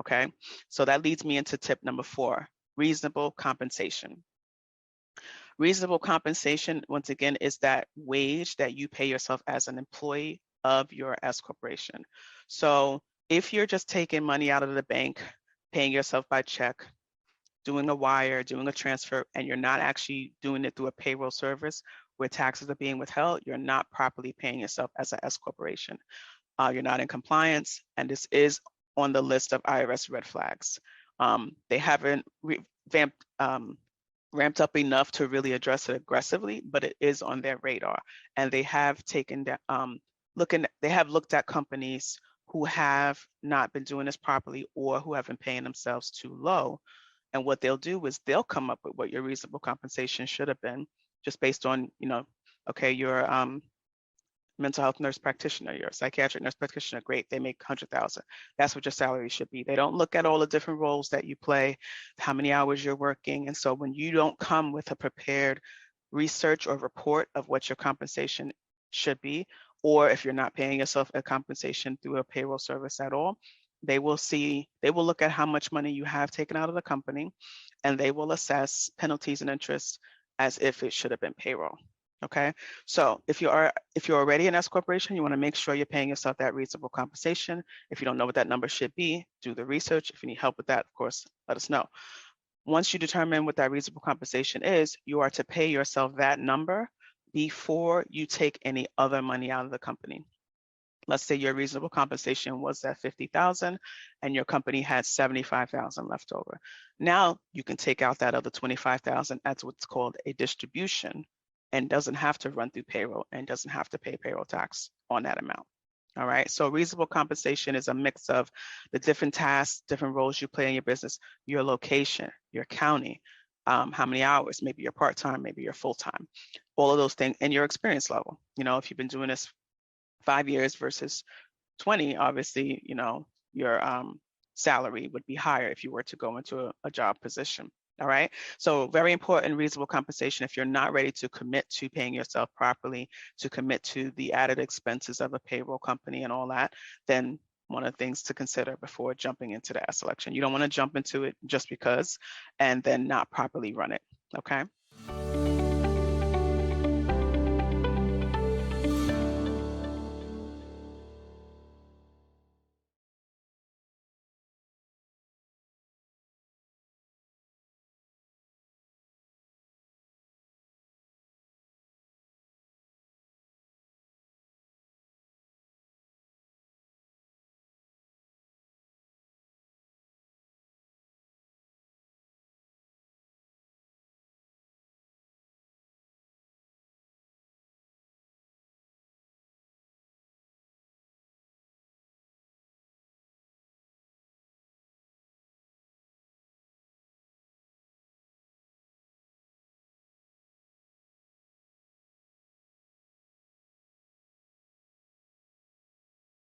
okay? So that leads me into tip number 4, reasonable compensation. Reasonable compensation, once again, is that wage that you pay yourself as an employee of your S corporation. So if you're just taking money out of the bank, paying yourself by check, doing a wire, doing a transfer, and you're not actually doing it through a payroll service where taxes are being withheld, you're not properly paying yourself as an S corporation. You're not in compliance, and this is on the list of IRS red flags. They haven't ramped up enough to really address it aggressively, but it is on their radar, and they have taken that they have looked at companies who have not been doing this properly or who have been paying themselves too low. And what they'll do is they'll come up with what your reasonable compensation should have been, just based on, okay, your mental health nurse practitioner, you're a psychiatric nurse practitioner, great, they make 100,000. That's what your salary should be. They don't look at all the different roles that you play, how many hours you're working. And so when you don't come with a prepared research or report of what your compensation should be, or if you're not paying yourself a compensation through a payroll service at all, they will look at how much money you have taken out of the company, and they will assess penalties and interest as if it should have been payroll. Okay, so if you're already an S corporation, you want to make sure you're paying yourself that reasonable compensation. If you don't know what that number should be, do the research. If you need help with that, of course, let us know. Once you determine what that reasonable compensation is, you are to pay yourself that number before you take any other money out of the company. Let's say your reasonable compensation was at 50,000 and your company had 75,000 left over. Now you can take out that other 25,000 as what's called a distribution, and doesn't have to run through payroll and doesn't have to pay payroll tax on that amount. All right, so reasonable compensation is a mix of the different tasks, different roles you play in your business, your location, your county, how many hours, maybe you're part-time, maybe you're full-time, all of those things, and your experience level. If you've been doing this 5 years versus 20, obviously, your salary would be higher if you were to go into a job position. All right, so very important, reasonable compensation. If you're not ready to commit to paying yourself properly, to commit to the added expenses of a payroll company and all that, then one of the things to consider before jumping into that selection. You don't want to jump into it just because and then not properly run it. Okay,